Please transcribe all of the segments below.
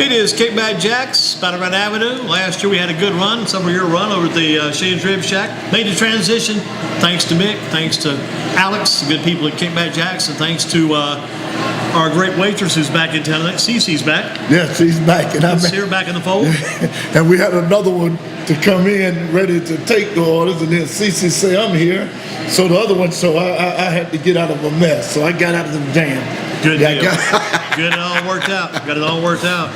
It is Kickback Jack's Battleground Avenue. Last year we had a good run, several-year run over at the Shane's Rib Shack. Made the transition thanks to Mick, thanks to Alex, good people at Kickback Jack's, and thanks to our great waitress who's back in town. Cece's back. Yeah, she's back. And I'm here back in the fold. And we had another one to come in ready to take the orders, and then Cece said, I'm here. So the other one, so I had to get out of a mess. So I got out of the jam. Good deal. Good, it all worked out. Got it all worked out.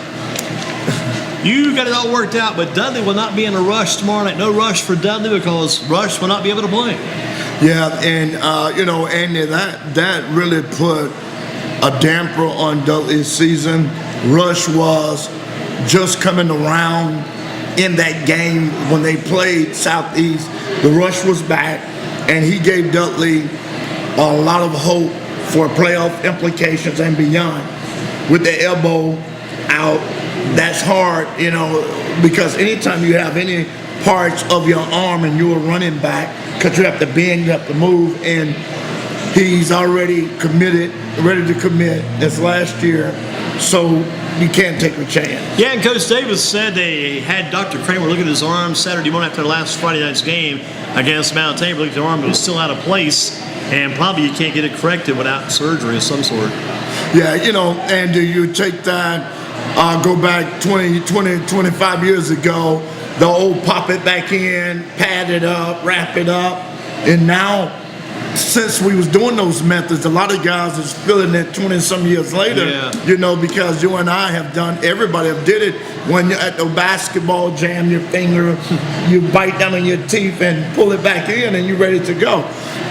You got it all worked out, but Dudley will not be in a rush tomorrow night. No rush for Dudley because Rush will not be able to play. Yeah, and Andy, that really put a damper on Dudley's season. Rush was just coming around in that game when they played Southeast. The Rush was back, and he gave Dudley a lot of hope for playoff implications and beyond. With the elbow out, that's hard, because anytime you have any parts of your arm and you're a running back, because you have to bend, you have to move, and he's already committed, ready to commit this last year, so you can't take a chance. Yeah, and Coach Davis said they had Dr. Kramer look at his arm Saturday morning after last Friday night's game against Mount Tabor. Looked at the arm, but it was still out of place, and probably you can't get it corrected without surgery of some sort. Yeah, Andy, you take that, go back 25 years ago, the old pop it back in, pad it up, wrap it up, and now, since we was doing those methods, a lot of guys is feeling it 20-some years later, because you and I have done, everybody have did it when you're at the basketball, jam your finger, you bite down on your teeth and pull it back in and you're ready to go.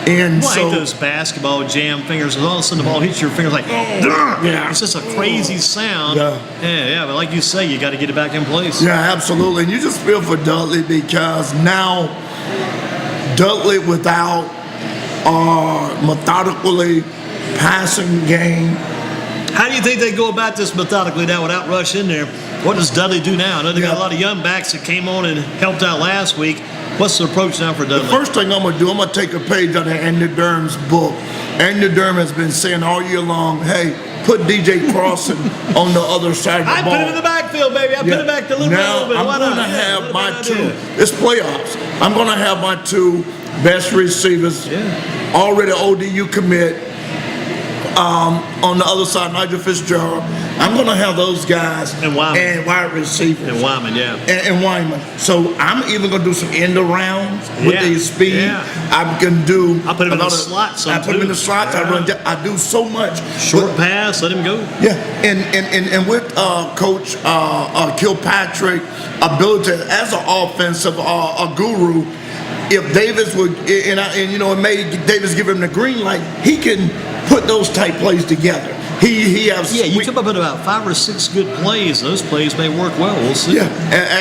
And I hate those basketball jam fingers, because all of a sudden the ball hits your fingers like, yeah. It's just a crazy sound. Yeah, but like you say, you got to get it back in place. Yeah, absolutely. And you just feel for Dudley because now Dudley without methodically passing game. How do you think they go about this methodically now without Rush in there? What does Dudley do now? I know they got a lot of young backs that came on and helped out last week. What's the approach now for Dudley? The first thing I'm going to do, I'm going to take a page out of Andy Durham's book. Andy Durham has been saying all year long, hey, put DJ Crossan on the other side of the ball. I put him in the backfield, baby. I put him back to little bit. Now, I'm going to have my two, it's playoffs. I'm going to have my two best receivers, already ODU commit, on the other side, Nigel Fitzgerald. I'm going to have those guys and wide receivers. And Wyman, And Wyman. So I'm even going to do some end arounds with the speed. I'm going to do. I put him in the slots. I put him in the slots. I do so much. Short pass, let him go. Yeah, and with Coach Kilpatrick ability as an offensive a guru. If Davis would, and made Davis give him the green light, he can put those type plays together. He has. Yeah, you come up with about 5 or 6 good plays. Those plays may work well. We'll see. Yeah,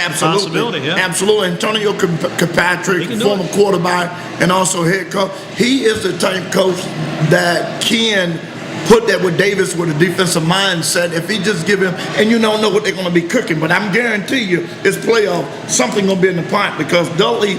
absolutely. Possibility, Absolutely. Antonio Kilpatrick, former quarterback and also head coach, he is the type coach that can put that with Davis with a defensive mindset. If he just give him, and you don't know what they're going to be cooking, but I'm guarantee you it's playoff, something going to be in the pot because Dudley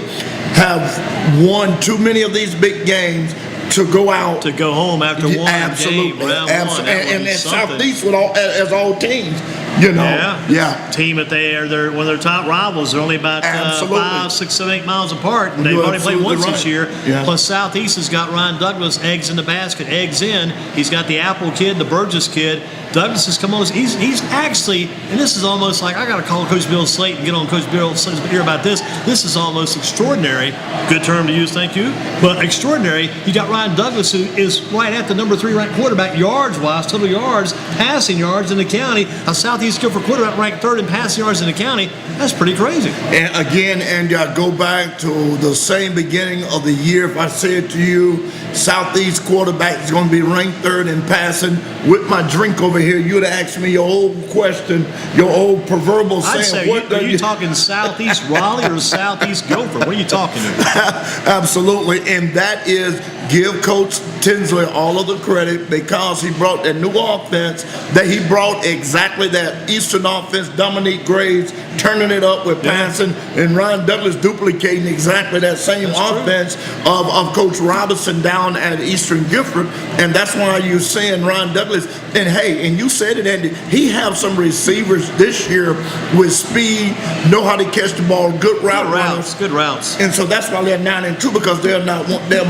have won too many of these big games to go out. To go home after one game, round one. And Southeast with all teams. Team that they're one of their top rivals. They're only about 5, 6, 7, 8 miles apart, and they've only played once this year. Plus Southeast has got Ryan Douglas, eggs in the basket, eggs in. He's got the Apple kid, the Burgess kid. Douglas has come on. He's actually, and this is almost like I got to call Coach Bill Slate and get on Coach Bill Slate's ear about this. This is almost extraordinary. Good term to use, thank you. But extraordinary. You got Ryan Douglas, who is right at the number 3 ranked quarterback yards-wise, total yards, passing yards in the county. A Southeast Guilford quarterback ranked 3rd in passing yards in the county. That's pretty crazy. And again, and go back to the same beginning of the year. If I said to you, Southeast quarterback is going to be ranked 3rd in passing, with my drink over here, you'd have asked me your old question, your old proverbial saying. I'd say, are you talking Southeast Raleigh or Southeast Guilford? What are you talking about? Absolutely, and that is give Coach Tinsley all of the credit because he brought that new offense, that he brought exactly that that Eastern offense, Dominique Graves turning it up with passing, and Ryan Douglas duplicating exactly that same offense of Coach Robinson down at Eastern Gifford. And that's why you're seeing Ryan Douglas. And hey, and you said it, Andy, he have some receivers this year with speed, know how to catch the ball, good route runners. Good routes. And so that's why they're 9-2, because they're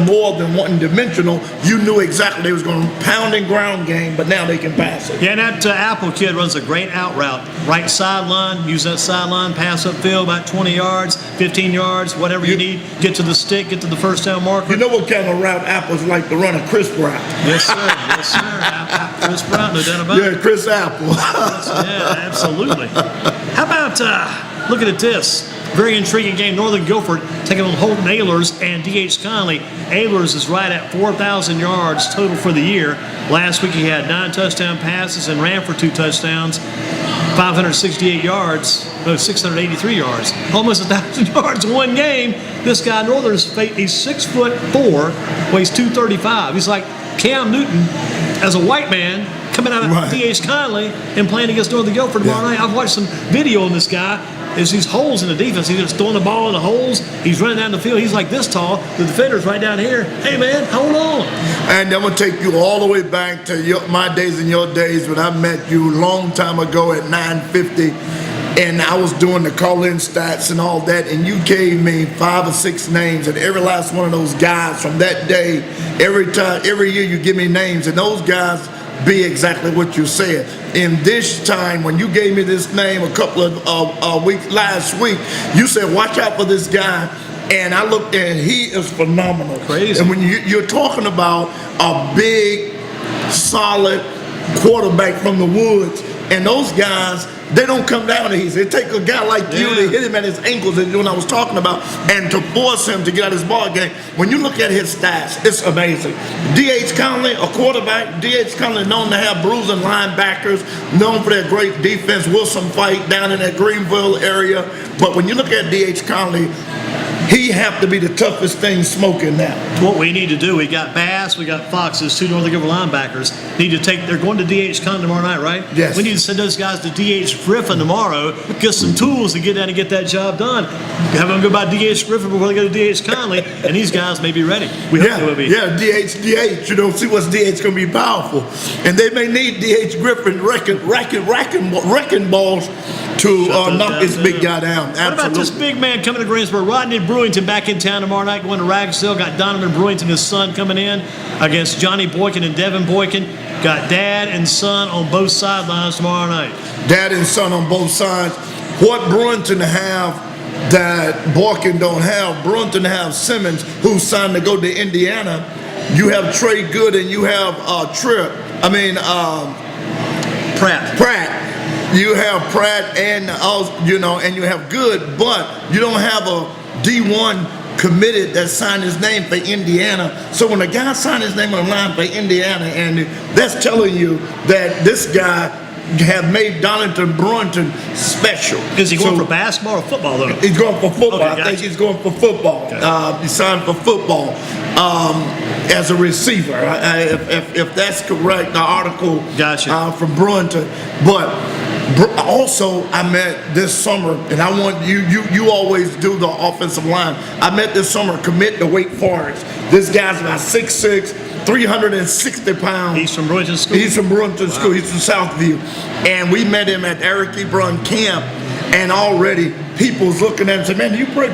more than one-dimensional. You knew exactly they was going to pound and ground game, but now they can pass it. Yeah, and that Apple kid runs a great out route. Right sideline, use that sideline, pass upfield about 20 yards, 15 yards, whatever you need. Get to the stick, get to the first down marker. You know what kind of route Apple's like to run? A crisp route. Yes, sir. Yes, sir. Crisp route, no doubt about it. Yeah, Chris Apple. Yeah, absolutely. How about looking at this? Very intriguing game. Northern Guilford taking on Holton Ahlers and D.H. Conley. Ahlers is right at 4,000 yards total for the year. Last week he had 9 touchdown passes and ran for 2 touchdowns, 568 yards, no, 683 yards, almost 1,000 yards in one game. This guy, Northern's, he's 6'4", weighs 235. He's like Cam Newton as a white man coming out of D.H. Conley and playing against Northern Guilford tomorrow night. I've watched some video on this guy. There's these holes in the defense. He's just throwing the ball in the holes. He's running down the field. He's like this tall. The defender's right down here. Hey, man, hold on. And I'm going to take you all the way back to my days and your days when I met you a long time ago at 950. And I was doing the call-in stats and all that, and you gave me 5 or 6 names, and every last one of those guys from that day, every year you give me names, and those guys be exactly what you said. In this time, when you gave me this name a couple of weeks last week, you said, watch out for this guy. And I looked, and he is phenomenal. Crazy. And when you're talking about a big, solid quarterback from the woods, and those guys, they don't come down easy. It takes a guy like you to hit him at his ankles, and when I was talking about, and to force him to get out his ball game. When you look at his stats, it's amazing. D.H. Conley, a quarterback. D.H. Conley known to have bruising linebackers, known for their great defense. Wilson fight down in that Greenville area. But when you look at D.H. Conley, he have to be the toughest thing smoking now. What we need to do, we got Bass, we got Foxes, 2 Northern Guilford linebackers. They're going to D.H. Conley tomorrow night, right? Yes. We need to send those guys to D.H. Griffin tomorrow, get some tools to get down and get that job done. Have them go by D.H. Griffin before they go to D.H. Conley, and these guys may be ready. We hope they will be. Yeah, D.H. You know, see what's D.H. going to be powerful. And they may need D.H. Griffin wrecking balls to knock this big guy down. Absolutely. What about this big man coming to Greensboro? Rodney Brewington back in town tomorrow night, going to Ragsdale. Got Donovan Brewington, his son, coming in against Johnny Boykin and Devin Boykin. Got dad and son on both sidelines tomorrow night. Dad and son on both sides. What Brewington have that Boykin don't have, Brewington have Simmons, who's signed to go to Indiana. You have Trey Good and you have Pratt. You have Pratt and you have Good, but you don't have a D1 committed that signed his name for Indiana. So when a guy signed his name on the line for Indiana, and that's telling you that this guy have made Donington Brewington special. Is he going for basketball or football, though? He's going for football. Okay, I think he's going for football. Okay. He signed for football as a receiver. If that's correct, the article from Brewington. But also, I met this summer, and I want you always do the offensive line. I met this summer, commit to Wake Forest. This guy's about 6'6", 360 pounds. He's from Brewington School? He's from Brewington School. He's from Southview. And we met him at Eric Ebron camp, and already people's looking at him and said, man, you play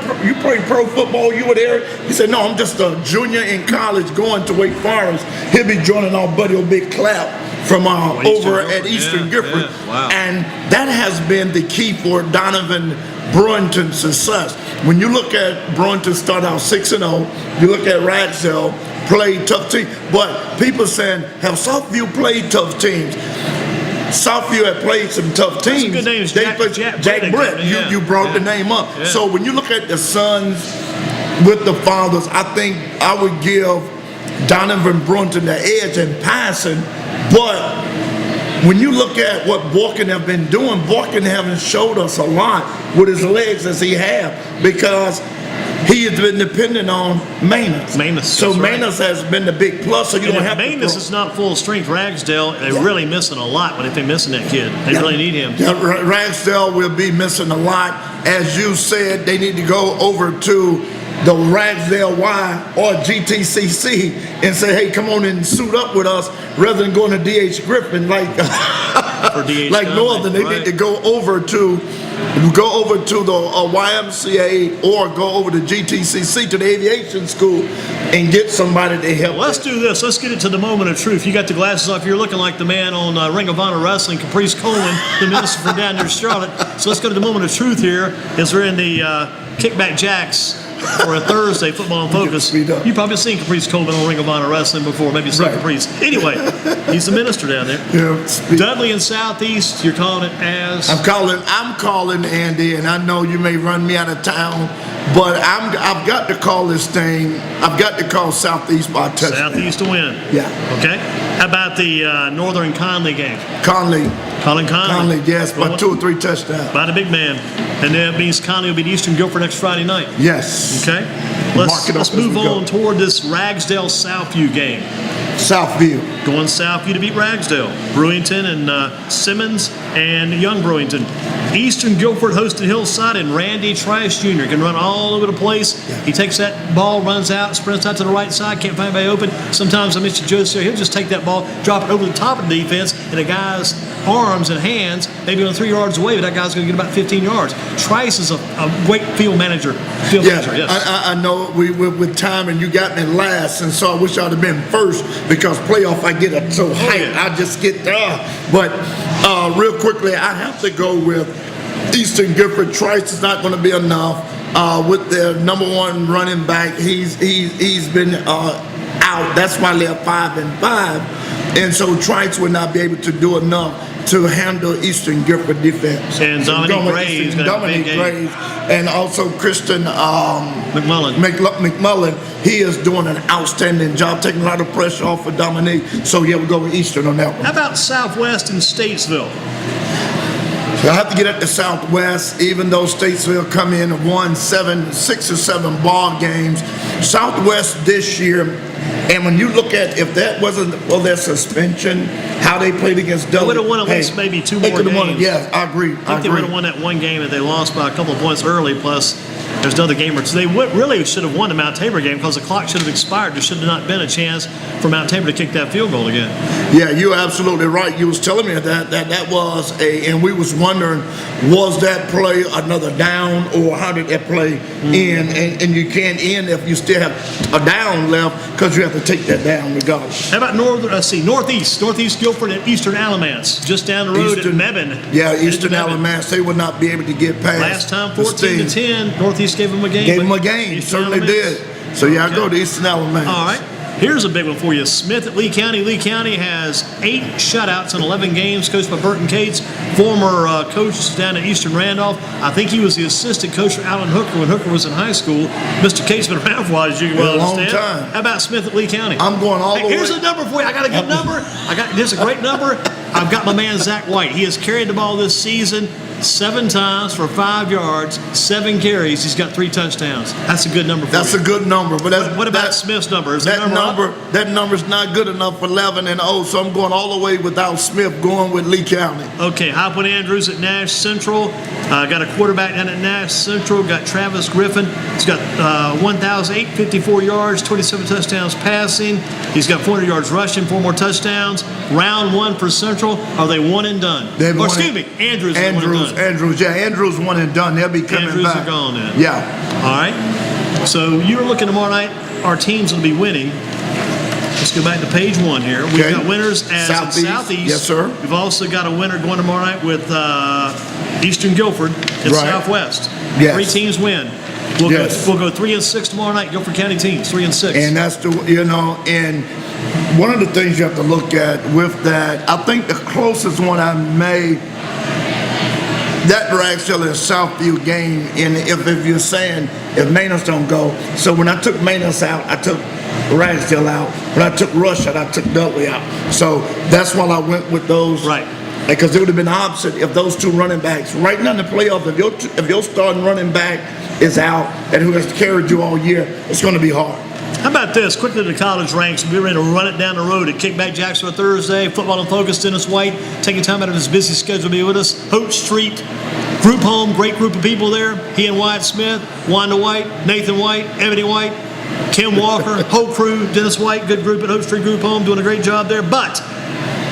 pro football, you were there? He said, no, I'm just a junior in college going to Wake Forest. He'll be joining our buddy Big Clap from over at Eastern Gifford. Yeah. Wow. And that has been the key for Donovan Brewington's success. When you look at Brewington start out 6-0, you look at Ragsdale, played tough team, but people saying, have Southview played tough teams? Southview had played some tough teams. Some good names. Jack Brett. You brought the name up. Yeah. So when you look at the sons with the fathers, I think I would give Donovan Brewington the edge in passing. But when you look at what Boykin have been doing, Boykin haven't showed us a lot with his legs as he have, because he has been dependent on Manus. So right. Manus has been the big plus. So you don't have Manus is not full strength. Ragsdale, they're really missing a lot when they're missing that kid. They really need him. Yeah, Ragsdale will be missing a lot. As you said, they need to go over to the Ragsdale Y or GTCC and say, hey, come on and suit up with us rather than going to DH Griffin like Northern. They need to go over to the YMCA or go over to GTCC, to the aviation school, and get somebody to help. Let's do this. Let's get it to the moment of truth. You got the glasses off. You're looking like the man on Ring of Honor Wrestling, Caprice Coleman, the minister from down near Charlotte. So let's go to the moment of truth here as we're in the Kickback Jacks for a Thursday Football in Focus. You've probably seen Caprice Coleman on Ring of Honor Wrestling before. Maybe seen Caprice. Anyway, he's the minister down there. Yeah, Dudley in Southeast, you're calling it as? I'm calling Andy, and I know you may run me out of town, but I've got to call this thing. I've got to call Southeast by touchdown. Southeast to win. Yeah. Okay. How about the Northern Conley game? Conley, yes, by 2 or 3 touchdowns. By the big man. And that means Conley will beat Eastern Guilford next Friday night. Yes. Okay. Let's move on toward this Ragsdale Southview game. Southview. Going Southview to beat Ragsdale. Brewington and Simmons and Young Brewington. Eastern Guilford hosted Hillside, and Randy Trice Jr. can run all over the place. Yeah. He takes that ball, runs out, sprints out to the right side, can't find anybody open. Sometimes Mr. Joseph, he'll just take that ball, drop it over the top of the defense, and a guy's arms and hands, maybe on 3 yards away, but that guy's going to get about 15 yards. Trice is a great field manager. Yes. I know with time, and you got me last, and so I wish I'd have been first because playoff I get so hyped. I just get But real quickly, I have to go with Eastern Guilford. Trice is not going to be enough with their number 1 running back. He's been out. That's why they're 5-5, and so Trice will not be able to do enough to handle Eastern Guilford defense. And Dominic Graves, and also Kristen McMullen. He is doing an outstanding job, taking a lot of pressure off of Dominique. So yeah, we'll go with Eastern on that one. How about Southwest and Statesville? So I have to get at the Southwest, even though Statesville come in and won 6 or 7 ball games. Southwest this year, and when you look at if that wasn't their suspension, how they played against Dudley. They would have won at least maybe 2 more games. Yeah, I agree. I think they would have won that one game that they lost by a couple of points early, plus there's another game or two. They really should have won the Mount Tabor game because the clock should have expired. There should have not been a chance for Mount Tabor to kick that field goal again. Yeah, you're absolutely right. You was telling me that was and we was wondering, was that play another down or how did that play end? And you can't end if you still have a down left because you have to take that down regardless. How about Northeast Guilford and Eastern Alamance, just down the road at Mebane. Yeah, Eastern Alamance, they would not be able to get past. Last time 14-10, Northeast gave them a game. Certainly did. So yeah, I go to Eastern Alamance. All right. Here's a big one for you. Smith at Lee County. Lee County has 8 shutouts in 11 games, coached by Burton Cates, former coach down at Eastern Randolph. I think he was the assistant coach for Alan Hooker when Hooker was in high school. Mr. Cates been around for a while, as you can well understand. A long time. How about Smith at Lee County? I'm going all the way. Here's a number for you. I got a good number. Here's a great number. I've got my man Zach White. He has carried the ball this season 7 times for 5 yards, 7 carries. He's got 3 touchdowns. That's a good number for you. That's a good number. But what about Smith's number? Is that number's not good enough for 11-0, so I'm going all the way without Smith, going with Lee County. Okay, Hopwood Andrews at Nash Central. Got a quarterback down at Nash Central. Got Travis Griffin. He's got 1,854 yards, 27 touchdowns passing. He's got 400 yards rushing, 4 more touchdowns. Round 1 for Central. Are they one and done? Andrews one and done. They'll be coming Andrews back. Are gone then. Yeah. All right. So you're looking tomorrow night. Our teams will be winning. Let's go back to page 1 here. We've got winners as Southeast. Yes, sir. We've also got a winner going tomorrow night with Eastern Guilford and Southwest. Yes. 3 teams win. We'll go 3-6 tomorrow night. Guilford County teams 3-6. And that's and one of the things you have to look at with that, I think the closest one I made, that Ragsdale and Southview game, and if you're saying if Manus don't go, so when I took Manus out, I took Ragsdale out. When I took Rush out, I took Dudley out. So that's why I went with those because it would have been opposite if those two running backs, right now in the playoffs, if your starting running back is out and who has carried you all year, it's going to be hard. How about this? Quickly to the college ranks. We're ready to run it down the road at Kickback Jack for Thursday. Football in Focus, Dennis White taking time out of his busy schedule to be with us. Hope Street Group Home, great group of people there. He and Wyatt Smith, Wanda White, Nathan White, Ebony White, Kim Walker, whole crew, Dennis White, good group at Hope Street Group Home, doing a great job there. But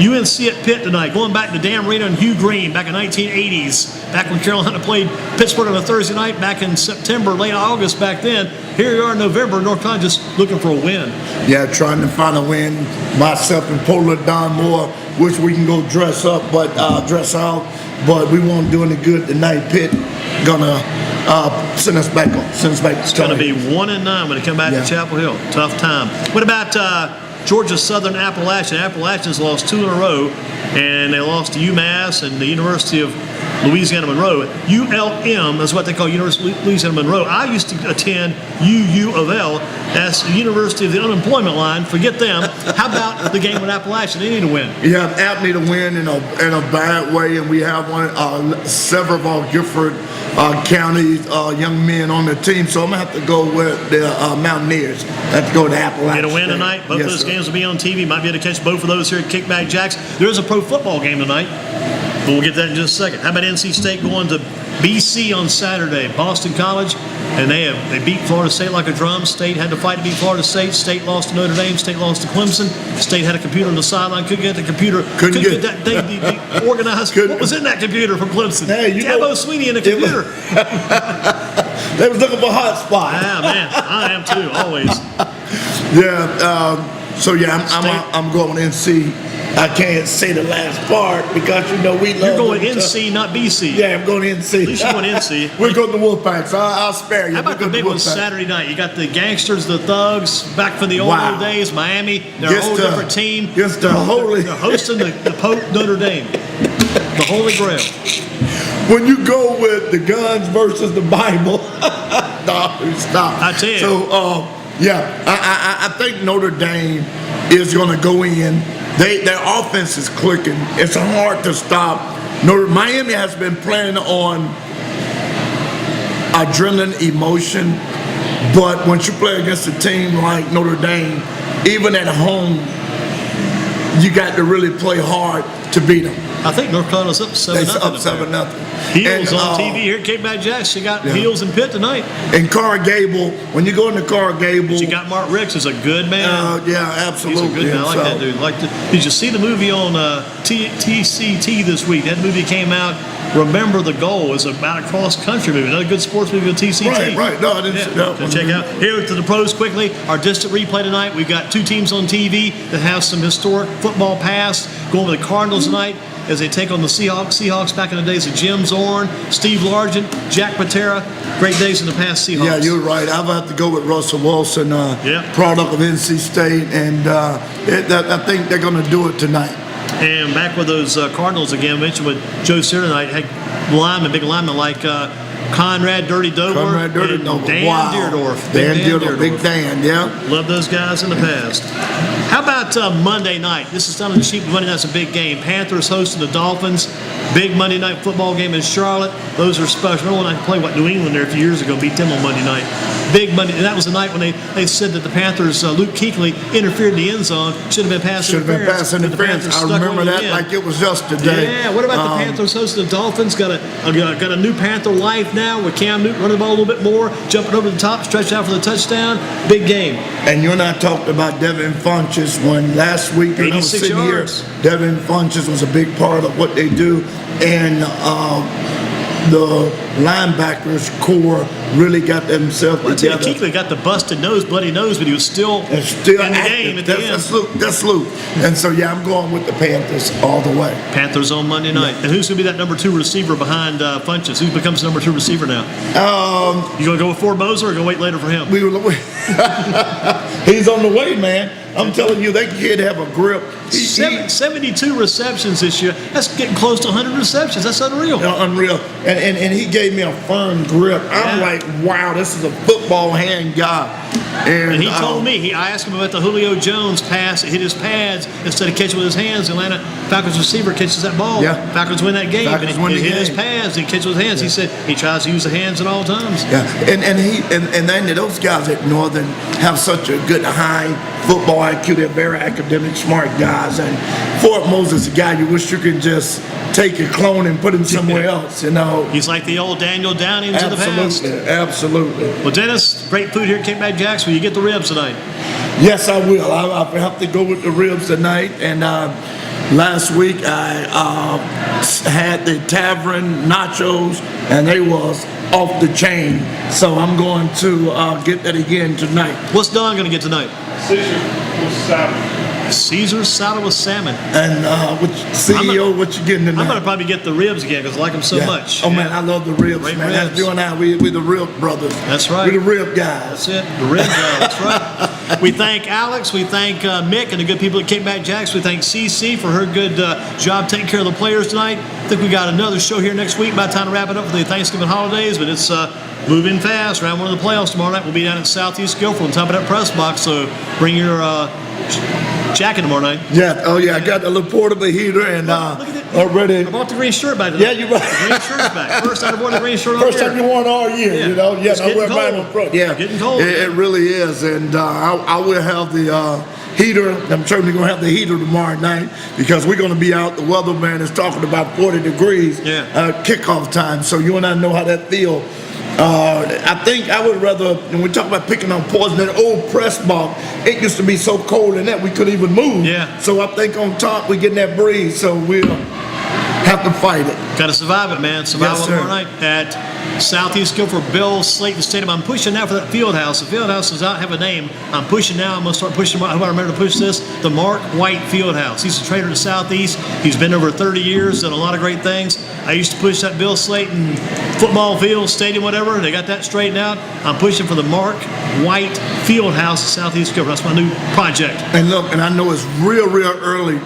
UNC at Pitt tonight, going back to Dan Marino and Hugh Green back in 1980s, back when Carolina played Pittsburgh on a Thursday night, back in September, late August back then. Here you are in November, North Carolina just looking for a win. Yeah, trying to find a win. Myself and Polar Don Moore, wish we can go dress out, but we won't do any good tonight. Pitt gonna send us back. It's going to be 1-9 when they come back to Chapel Hill. Tough time. What about Georgia Southern Appalachian? Appalachians lost 2 in a row, and they lost to UMass and the University of Louisiana Monroe. ULM is what they call University of Louisiana Monroe. I used to attend UU of L. That's the University of the Unemployment Line. Forget them. How about the game with Appalachian? They need to win. Yeah, App need to win in a bad way, and we have several of our Gifford County young men on the team. So I'm gonna have to go with the Mountaineers. I have to go to Appalachian. Get a win tonight. Both of those games will be on TV. Might be able to catch both of those here at Kickback Jacks. There is a pro football game tonight, but we'll get that in just a second. How about NC State going to BC on Saturday? Boston College, and they beat Florida State like a drum. State had to fight to beat Florida State. State lost to Notre Dame. State lost to Clemson. State had a computer on the sideline. Couldn't get the computer. Couldn't get that thing organized. What was in that computer from Clemson? Hey, Dabo Sweeney in the computer. They was looking for a hot spot. Ah, man, I am too, always. Yeah. So yeah, I'm going NC. I can't say the last part because we love. You're going NC, not BC. Yeah, I'm going NC. At least you're going NC. We're going to Wolfpack, so I'll spare you. How about the big one Saturday night? You got the Gangsters, the Thugs, back from the old days, Miami. They're a whole different team. Just the holy. They're hosting the Pope Notre Dame, the Holy Grail. When you go with the guns versus the Bible, no, stop. I tell you. So I think Notre Dame is going to go in. Their offense is clicking. It's hard to stop. Miami has been playing on adrenaline, emotion, but once you play against a team like Notre Dame, even at home, you got to really play hard to beat them. I think North Carolina's up 7-0. It's up 7-0. Heels on TV here at Kickback Jacks. You got Heels in Pitt tonight. And Coral Gable, when you go into Coral Gable. But you got Mark Ricks, who's a good man. Yeah, absolutely. He's a good man. I like that dude. Did you see the movie on TCT this week? That movie came out, Remember the Goal. It's about a cross-country movie. Another good sports movie on TCT. Right. No, I didn't see that one. Check out. Here to the pros quickly. Our distant replay tonight. We've got 2 teams on TV that have some historic football past. Going with the Cardinals tonight as they take on the Seahawks. Seahawks back in the days of Jim Zorn, Steve Largent, Jack Patera. Great days in the past, Seahawks. Yeah, you're right. I'll have to go with Russell Wilson, product of NC State, and I think they're going to do it tonight. And back with those Cardinals again, I mentioned with Joe Sear tonight, had big linemen like Conrad Dirty Dover, Dan Deerdorf. Dan Deerdorf, Big Dan, yeah. Love those guys in the past. How about Monday night? This is down in the sheep. Monday night's a big game. Panthers hosting the Dolphins. Big Monday night football game in Charlotte. Those are special. Remember when I played New England there a few years ago, beat them on Monday night. Big Monday, and that was the night when they said that the Panthers, Luke Kuechly, interfered in the end zone. Should have been pass interference. I remember that like it was yesterday. Yeah. What about the Panthers hosting the Dolphins? Got a new Panther life now with Cam Newton running the ball a little bit more, jumping over the top, stretched out for the touchdown. Big game. And you and I talked about Devin Funchess when last week when I was sitting here. Devin Funchess was a big part of what they do, and the linebackers core really got themselves together. Kuechly got the busted nose, bloody nose, but he was still in the game at the end. That's Luke. And so, I'm going with the Panthers all the way. Panthers on Monday night. And who's going to be that number 2 receiver behind Funchess? Who becomes number 2 receiver now? You going to go with Ford Moser or going to wait later for him? He's on the way, man. I'm telling you, that kid have a grip. 72 receptions this year. That's getting close to 100 receptions. That's unreal. Unreal. And he gave me a firm grip. I'm like, wow, this is a football hand guy. And he told me, I asked him about the Julio Jones pass. It hit his pads instead of catching with his hands. The Atlanta Falcons receiver catches that ball. Yeah. Falcons win that game. Falcons and win it the hit game. his pads and catches with his hands. He said he tries to use the hands at all times. Yeah, and then those guys at Northern have such a good high football IQ. They're very academic, smart guys. And Fort Moses, a guy you wish you could just take your clone and put him somewhere else, you know. He's like the old Daniel Downings of the past. Absolutely. Well, Dennis, great food here at Kickback Jack's. Will you get the ribs tonight? Yes, I will. I have to go with the ribs tonight. And last week I had the tavern nachos, and they was off the chain. So I'm going to get that again tonight. What's Don going to get tonight? Caesar salad with salmon. And CEO, what you getting tonight? I'm going to probably get the ribs again because I like them so much. Oh, man, I love the ribs, Great man. ribs. That's you and I. We the rib brothers. That's right. We the rib guys. That's it. The rib guy. That's right. We thank Alex. We thank Mick and the good people at Kickback Jacks. We thank CC for her good job taking care of the players tonight. I think we got another show here next week by the time to wrap it up for the Thanksgiving holidays, but it's moving fast. Round one of the playoffs tomorrow night. We'll be down in Southeast Guilford on top of that press box, so bring your jacket tomorrow night. Yeah. Oh, yeah. I got the little portable heater and already. I bought the green shirt back today. Yeah, you're right. The green shirt's back. First time I wore the green shirt all First year. time you won all year, Yeah. you know. Yeah, It's I wear getting mine cold. on front. Yeah, Getting cold. It really is, and I will have the heater. I'm certainly going to have the heater tomorrow night because we're going to be out. The weatherman is talking about 40 degrees kickoff time, so you and I know how that feels. I think I would rather, when we talk about picking on poison, that old press box, it used to be so cold in that we couldn't even move. Yeah. So I think on top we're getting that breeze, so we'll have to fight it. Got to survive it, man. Survive Yes, one sir. more night at Southeast Guilford Bill Slayton Stadium. I'm pushing now for that field house. The field house does not have a name. I'm pushing now. I'm going to start pushing. I remember to push this. The Mark White Field House. He's a trainer in the Southeast. He's been over 30 years, done a lot of great things. I used to push that Bill Slayton football field, stadium, whatever. They got that straightened out. I'm pushing for the Mark White Field House in Southeast Guilford. That's my new project. And look, and I know it's real early.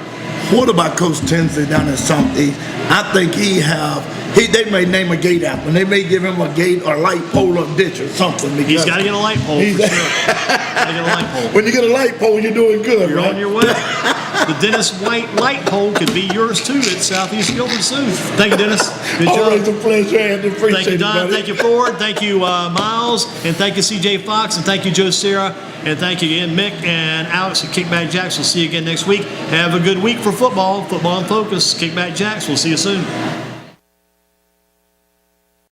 What about Coach Tinsley down in Southeast? I think they may name a gate after him. They may give him a gate or light pole or ditch or something. He's got to get a light pole for sure. Got to get a light pole. When you get a light pole, you're doing good, You're right? on your way. The Dennis White light pole could be yours too at Southeast Guilford soon. Thank you, Dennis. Good job. Always a pleasure, and appreciate Thank you, Don. it, buddy. Thank you, Ford. Thank you, Miles. And thank you, CJ Fox. And thank you, Joe Serra. And thank you again, Mick and Alex at Kickback Jacks. We'll see you again next week. Have a good week for football. Football in focus. Kickback Jacks. We'll see you soon.